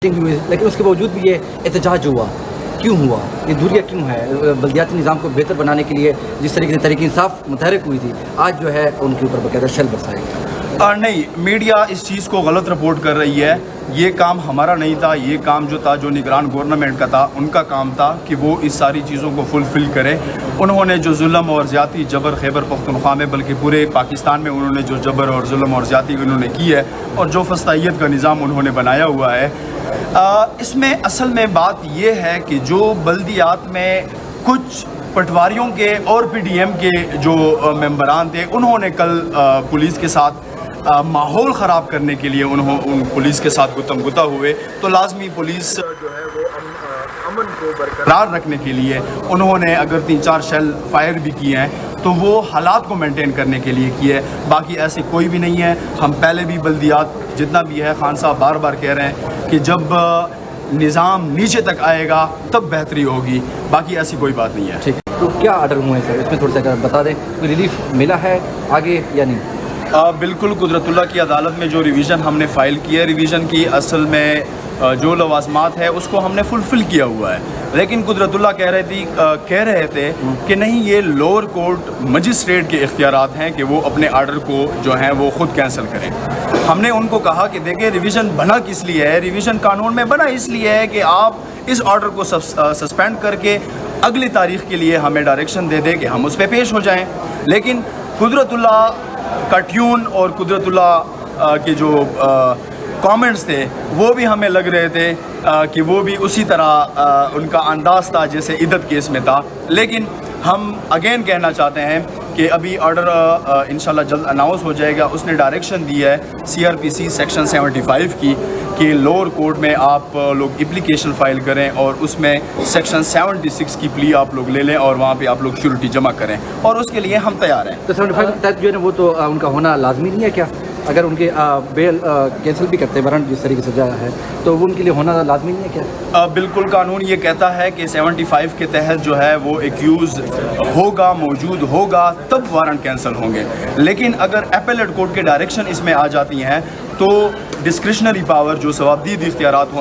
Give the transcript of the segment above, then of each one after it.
ہوئی، لیکن اس کے باوجود بھی یہ احتجاج ہوا، کیوں ہوا؟ یہ دوریاں کیوں ہے؟ بلدیاتی نظام کو بہتر بنانے کے لیے جس طریقے سے تحریک انصاف متحرک ہوئی تھی، آج جو ہے ان کے اوپر باقاعدہ شل برسائے گا۔ نہیں، میڈیا اس چیز کو غلط رپورٹ کر رہی ہے۔ یہ کام ہمارا نہیں تھا، یہ کام جو تھا جو نگران گورنمنٹ کا تھا، ان کا کام تھا کہ وہ اس ساری چیزوں کو فلفل کرے۔ انہوں نے جو ظلم اور زیادتی جبر خیبر پختونخوا میں بلکہ پورے پاکستان میں انہوں نے جو جبر اور ظلم اور زیادتی انہوں نے کی ہے اور جو فسطائیت کا نظام انہوں نے بنایا ہوا ہے، اس میں اصل میں بات یہ ہے کہ جو بلدیات میں کچھ پٹواریوں کے اور پی ڈی ایم کے جو ممبران تھے، انہوں نے کل پولیس کے ساتھ ماحول خراب کرنے کے لیے ان پولیس کے ساتھ گتم گتا ہوئے، تو لازمی پولیس جو ہے وہ امن کو برقرار رکھنے کے لیے انہوں نے اگر 3-4 شیل فائر بھی کیے ہیں تو وہ حالات کو مینٹین کرنے کے لیے کیے، باقی ایسے کوئی بھی نہیں ہے۔ ہم پہلے بھی بلدیات جتنا بھی ہے، خان صاحب بار بار کہہ رہے ہیں کہ جب نظام نیچے تک آئے گا تب بہتری ہوگی، باقی ایسی کوئی بات نہیں ہے۔ ٹھیک، تو کیا آرڈر ہوئے ہیں سر؟ اس میں تھوڑا سا بتا دیں، کوئی ریلیف ملا ہے آگے یا نہیں؟ بالکل، قدرت اللہ کی عدالت میں جو ریویژن ہم نے فائل کی ہے، ریویژن کی اصل میں جو لوازمات ہے اس کو ہم نے فلفل کیا ہوا ہے، لیکن قدرت اللہ کہہ رہے تھے کہ نہیں، یہ لوور کورٹ مجسٹریٹ کے اختیارات ہیں کہ وہ اپنے آرڈر کو جو ہیں وہ خود کینسل کریں۔ ہم نے ان کو کہا کہ دیکھیں، ریویژن بنا کس لیے ہے؟ ریویژن قانون میں بنا اس لیے ہے کہ آپ اس آرڈر کو سسپینڈ کر کے اگلی تاریخ کے لیے ہمیں ڈائریکشن دے دیں کہ ہم اس پہ پیش ہو جائیں، لیکن قدرت اللہ کا ٹیون اور قدرت اللہ کے جو کامنٹس تھے وہ بھی ہمیں لگ رہے تھے کہ وہ بھی اسی طرح ان کا انداز تھا جیسے عدت کیس میں تھا، لیکن ہم اگین کہنا چاہتے ہیں کہ ابھی آرڈر انشاءاللہ جلد اناؤنس ہو جائے گا۔ اس نے ڈائریکشن دی ہے CRPC سیکشن 75 کی کہ لوور کورٹ میں آپ لوگ اپلیکیشن فائل کریں اور اس میں سیکشن 76 کی پلی آپ لوگ لے لیں اور وہاں پہ آپ لوگ شیورٹی جمع کریں، اور اس کے لیے ہم تیار ہیں۔ تو 75 کے تحت جو ہے نا وہ تو ان کا ہونا لازمی نہیں ہے کیا؟ اگر ان کے بیل کینسل بھی کرتے ہیں وارنٹ جس طریقے سے سزا ہے تو وہ ان کے لیے ہونا لازمی نہیں ہے کیا؟ بالکل، قانون یہ کہتا ہے کہ 75 کے تحت جو ہے وہ ایکیوز ہوگا، موجود ہوگا، تب وارنٹ کینسل ہوں گے، لیکن اگر اپیلیٹ کورٹ کے ڈائریکشن اس میں آ جاتی ہیں تو ڈسکریشنری پاور جو ثوابدید اختیارات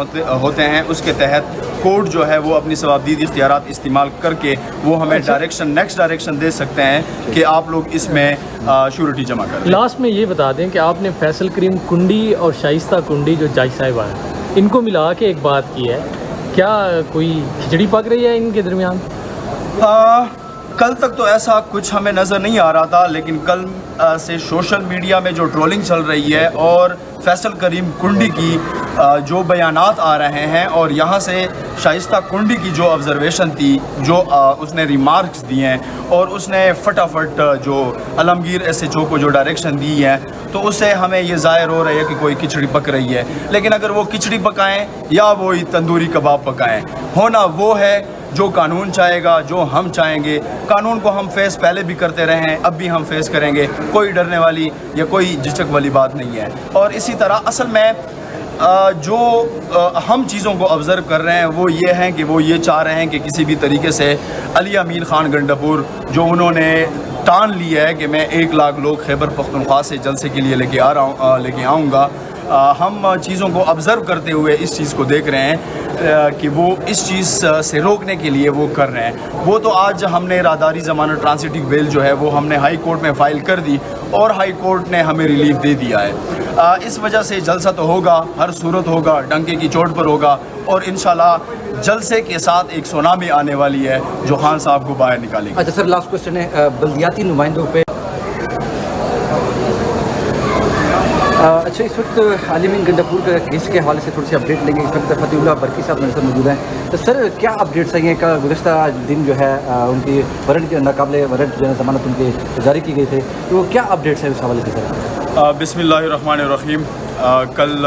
ہوتے ہیں اس کے تحت کورٹ جو ہے وہ اپنی ثوابدید اختیارات استعمال کر کے وہ ہمیں نیکسٹ ڈائریکشن دے سکتے ہیں کہ آپ لوگ اس میں شیورٹی جمع کریں۔ لاسٹ میں یہ بتا دیں کہ آپ نے فیصل کریم کنڈی اور شائستہ کنڈی جو جج صاحبہ ہیں ان کو ملا کے ایک بات کی ہے، کیا کوئی کھچڑی پک رہی ہے ان کے درمیان؟ کل تک تو ایسا کچھ ہمیں نظر نہیں آ رہا تھا، لیکن کل سے سوشل میڈیا میں جو ٹرولنگ چل رہی ہے اور فیصل کریم کنڈی کی جو بیانات آ رہے ہیں اور یہاں سے شائستہ کنڈی کی جو آبزرویشن تھی، جو اس نے ریمارکس دیے ہیں اور اس نے فٹافٹ جو عالمگیر SHO کو جو ڈائریکشن دی ہے، تو اس سے ہمیں یہ ظاہر ہو رہا ہے کہ کوئی کھچڑی پک رہی ہے، لیکن اگر وہ کھچڑی پکائیں یا وہی تندوری کباب پکائیں، ہونا وہ ہے جو قانون چاہے گا، جو ہم چاہیں گے۔ قانون کو ہم فیس پہلے بھی کرتے رہے ہیں، اب بھی ہم فیس کریں گے، کوئی ڈرنے والی یا کوئی جھجک والی بات نہیں ہے۔ اور اسی طرح اصل میں جو ہم چیزوں کو آبزرو کر رہے ہیں وہ یہ ہیں کہ وہ یہ چاہ رہے ہیں کہ کسی بھی طریقے سے علی امین خان گنڈاپور جو انہوں نے ٹان لیا ہے کہ میں 1 لاکھ لوگ خیبر پختونخوا سے جلسے کے لیے لے کے آؤں گا، ہم چیزوں کو آبزرو کرتے ہوئے اس چیز کو دیکھ رہے ہیں کہ وہ اس چیز سے روکنے کے لیے وہ کر رہے ہیں۔ وہ تو آج ہم نے راداری ضمانت ٹرانزیٹنگ بیل جو ہے وہ ہم نے ہائی کورٹ میں فائل کر دی اور ہائی کورٹ نے ہمیں ریلیف دے دیا ہے۔ اس وجہ سے جلسہ تو ہوگا، ہر صورت ہوگا، ڈنکے کی چوٹ پر ہوگا، اور انشاءاللہ جلسے کے ساتھ ایک سونامی آنے والی ہے جو خان صاحب کو باہر نکالے گی۔ اچھا سر، لاسٹ کوسچن ہے بلدیاتی نمائندوں پہ۔ اچھا، اس وقت علی امین گنڈاپور کا کیس کے حوالے سے تھوڑی سی اپڈیٹ لیں گے۔ اس وقت فتح اللہ برقی صاحب میرے ساتھ موجود ہیں۔ تو سر کیا اپڈیٹس ہیں؟ کا گزشتہ دن جو ہے ان کی وارنٹ کے ناقابل وارنٹ جو ہے ضمانت ان کے جاری کی گئی تھے، تو وہ کیا اپڈیٹس ہیں اس حوالے سے سر؟ بسم اللہ الرحمن الرحیم۔ کل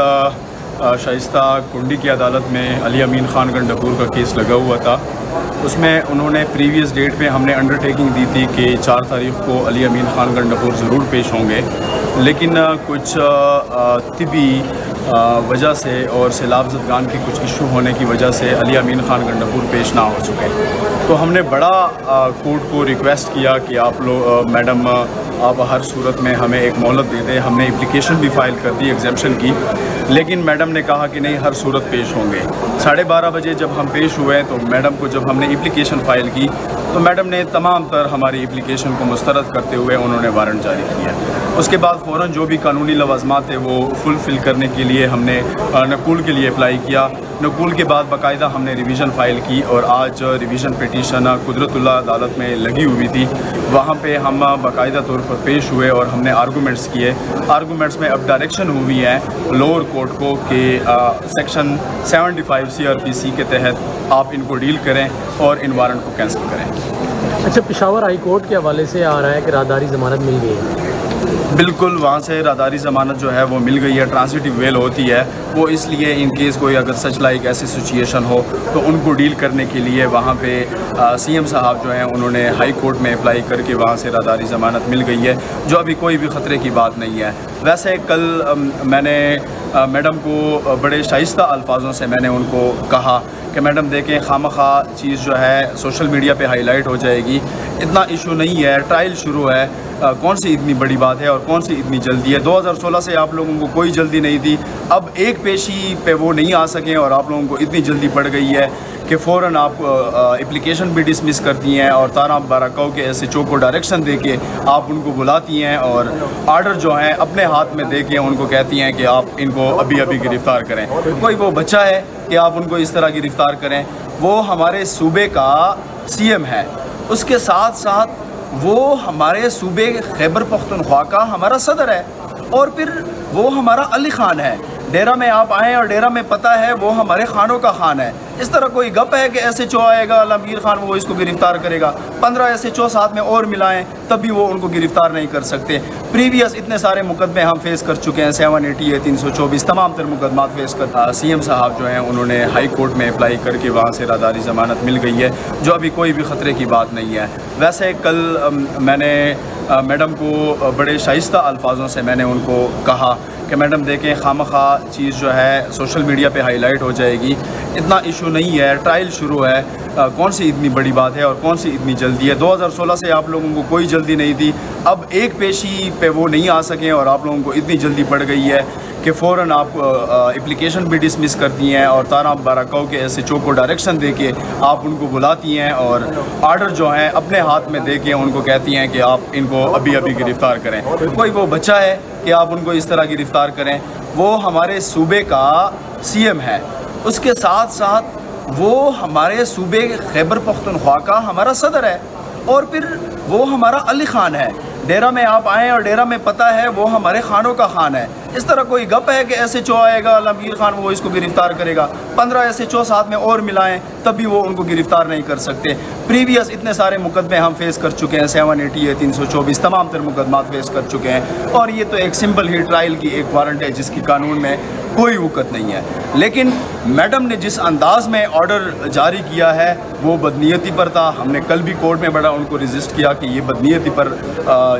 شائستہ کنڈی کی عدالت میں علی امین خان گنڈاپور کا کیس لگا ہوا تھا۔ اس میں انہوں نے پریویس ڈیٹ پہ ہم نے انڈرٹیکنگ دی تھی کہ 4 تاریخ کو علی امین خان گنڈاپور ضرور پیش ہوں گے، لیکن کچھ طبی وجہ سے اور سیلاب زدگان کے کچھ ایشو ہونے کی وجہ سے علی امین خان گنڈاپور پیش نہ ہو چکے، تو ہم نے بڑا کورٹ کو ریکویسٹ کیا کہ آپ لوگ میڈم आप हर सूरत में हमें एक मोहलत दे दें। हमने एप्लीकेशन भी फ़ाइल कर दी एग्जाम्शन की, लेकिन मैडम ने कहा कि नहीं, हर सूरत पेश होंगे। 12:30 बजे जब हम पेश हुए तो मैडम को जब हमने एप्लीकेशन फ़ाइल की तो मैडम ने तमाम तर हमारी एप्लीकेशन को मुस्तरद करते हुए उन्होंने वारंट जारी किया। उसके बाद फ़ौरन जो भी कानूनी लवाज़मात थे वो फुलफ़िल करने के लिए हमने नकूल के लिए अप्लाई किया। नकूल के बाद बाकायदा हमने रिवीजन फ़ाइल की और आज रिवीजन पिटीशन कुदरतुल्लाह अदालत में लगी हुई थी, वहाँ पे हम बाकायदा तौर पर पेश हुए और हमने आर्गूमेंट्स किए। आर्गूमेंट्स में अब डायरेक्शन हुई है लोअर कोर्ट को कि सेक्शन 75 CRPC के तहत आप इनको डील करें और इन वारंट को कैंसिल करें। अच्छा, पेशावर हाई कोर्ट के हवाले से आ रहा है कि राहदारी ज़मानत मिल गई है। बिल्कुल, वहाँ से राहदारी ज़मानत जो है वो मिल गई है, ट्रांसिटिव बेल होती है वो, इसलिए इन केस कोई अगर सच लाइक ऐसी सिचुएशन हो तो उनको डील करने के लिए वहाँ पे CM साहब जो हैं उन्होंने हाई कोर्ट में अप्लाई करके वहाँ से राहदारी ज़मानत मिल गई है, जो अभी कोई भी ख़तरे की बात नहीं है। वैसे कल मैंने मैडम को बड़े शाइस्ता अल्फाजों से मैंने उनको कहा कि मैडम देखें, खामखा चीज़ जो है सोशल मीडिया पे हाईलाइट हो जाएगी, इतना इशू नहीं है, ट्रायल शुरू है, कौन सी इतनी बड़ी बात है और कौन सी इतनी जल्दी है। 2016 से आप लोगों को कोई जल्दी नहीं थी, अब एक पेशी पे वो नहीं आ सकें और आप लोगों को इतनी जल्दी पड़ गई है कि फ़ौरन आप एप्लीकेशन भी डिसमिस करती हैं और तारा बाराकाऊ के SHO को डायरेक्शन दे के आप उनको बुलाती हैं और आर्डर जो हैं अपने हाथ में दे के उनको कहती हैं कि आप इनको अभी अभी गिरफ़्तार करें। कोई वो बच्चा है कि आप उनको इस तरह गिरफ़्तार करें? वो हमारे सूबे का CM है, उसके साथ साथ वो हमारे सूबे खैबर पख्तूनख्वा का हमारा सदर है और फिर वो हमारा अली ख़ान है। डेरा में आप आएँ और डेरा में पता है वो हमारे खानों का खान है। इस तरह कोई गप है कि SHO आएगा आलमगीर खान वो इसको गिरफ़्तार करेगा? 15 SHO साथ में और मिलाएं तब भी वो उनको गिरफ़्तार नहीं कर सकते। प्रीवियस इतने सारे मुकदमे हम फेस कर चुके हैं, 780 324 तमाम तर मुकदमा फेस कर। CM साहब जो हैं उन्होंने हाई कोर्ट में अप्लाई करके वहाँ से राहदारी ज़मानत मिल गई है, जो अभी कोई भी ख़तरे की बात नहीं है। वैसे कल मैंने मैडम को बड़े शाइस्ता अल्फाजों से मैंने उनको कहा कि मैडम देखें, खामखा चीज़ जो है सोशल मीडिया पे हाईलाइट हो जाएगी, इतना इशू नहीं है, ट्रायल शुरू है, कौन सी इतनी बड़ी बात है और कौन सी इतनी जल्दी है। 2016 से आप लोगों को कोई जल्दी नहीं थी, अब एक पेशी पे वो नहीं आ सकें और आप लोगों को इतनी जल्दी पड़ गई है कि फ़ौरन आप एप्लीकेशन भी डिसमिस करती हैं और तारा बाराकाऊ के SHO को डायरेक्शन दे के आप उनको बुलाती हैं और आर्डर जो हैं अपने हाथ में दे के उनको कहती हैं कि आप इनको अभी अभी गिरफ़्तार करें। कोई वो बच्चा है कि आप उनको इस तरह गिरफ़्तार करें? वो हमारे सूबे का CM है, उसके साथ साथ वो हमारे सूबे खैबर पख्तूनख्वा का हमारा सदर है और फिर वो हमारा अली ख़ान है। डेरा में आप आएँ और डेरा में पता है वो हमारे खानों का खान है। इस तरह कोई गप है कि SHO आएगा आलमगीर खान वो इसको गिरफ़्तार करेगा? 15 SHO साथ में और मिलाएं तब भी वो उनको गिरफ़्तार नहीं कर सकते। प्रीवियस इतने सारे मुकदमे हम फेस कर चुके हैं, 780 324 तमाम तर मुकदमा फेस कर चुके हैं और ये तो एक सिंपल ही ट्रायल की एक वारंट है जिसकी कानून में कोई वक़्त नहीं है। लेकिन मैडम ने जिस अंदाज़ में ऑर्डर जारी किया है वो बदनीयती पर था। हमने कल भी कोर्ट में बड़ा उनको रजिस्ट किया कि ये बदनीयती पर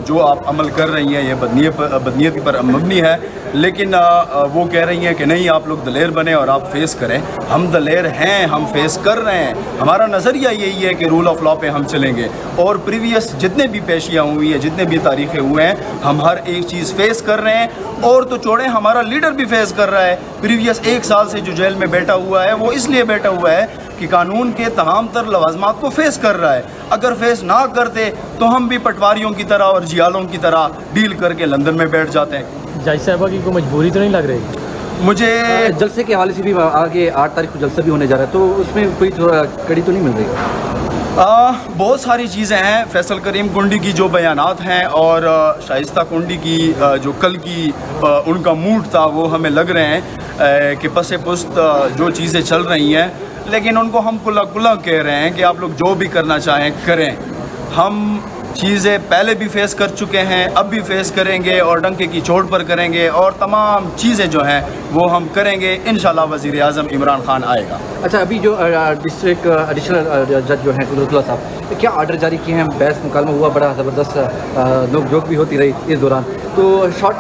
जो आप अमल कर रही हैं ये बदनीयती पर मबनी है, लेकिन वो कह रही हैं कि नहीं, आप लोग दलेर बने और आप फेस करें। हम दलेर हैं, हम फेस कर रहे हैं, हमारा नज़रिया यही है कि रूल ऑफ लॉ पे हम चलेंगे और प्रीवियस जितने भी पेशियाँ हुई हैं, जितने भी तारीखें हुए हैं, हम हर एक चीज़ फेस कर रहे हैं। और तो छोड़ें, हमारा लीडर भी फेस कर रहा है। प्रीवियस 1 साल से जो जेल में बैठा हुआ है वो इसलिए बैठा हुआ है कि कानून के तमाम तर लवाजमात को फेस कर रहा है। अगर फेस ना करते तो हम भी पटवारियों की तरह और जियालों की तरह डील करके लंदन में बैठ जाते हैं। जज साहिबा की कोई मजबूरी तो नहीं लग रही? मुझे जलसे के हवाले से भी आगे 8 तारीख को जलसा भी होने जा रहा है, तो उसमें कोई थोड़ा कड़ी तो नहीं मिल रही? बहुत सारी चीज़ें हैं। फैसल करीम कुंडी की जो बयानात हैं और शाइस्ता कुंडी की जो कल की उनका मूड था वो हमें लग रहे हैं कि पसे पुस्त जो चीज़ें चल रही हैं, लेकिन उनको हम कुल्ला कुल्ला कह रहे हैं कि आप लोग जो भी करना चाहें करें। हम चीज़ें पहले भी फेस कर चुके हैं, अब भी फेस करेंगे और डंके की चोट पर करेंगे और तमाम चीज़ें जो हैं वो हम करेंगे। इंशाल्लाह वज़ीर आज़म इमरान खान आएगा। अच्छा, अभी जो डिस्ट्रिक्ट एडिशनल जज जो हैं कुदरतुल्लाह साहब, क्या आर्डर जारी किए हैं? बहस मुकालमा हुआ, बड़ा ज़बरदस्त नोक झोंक भी होती रही इस दौरान, तो शॉर्ट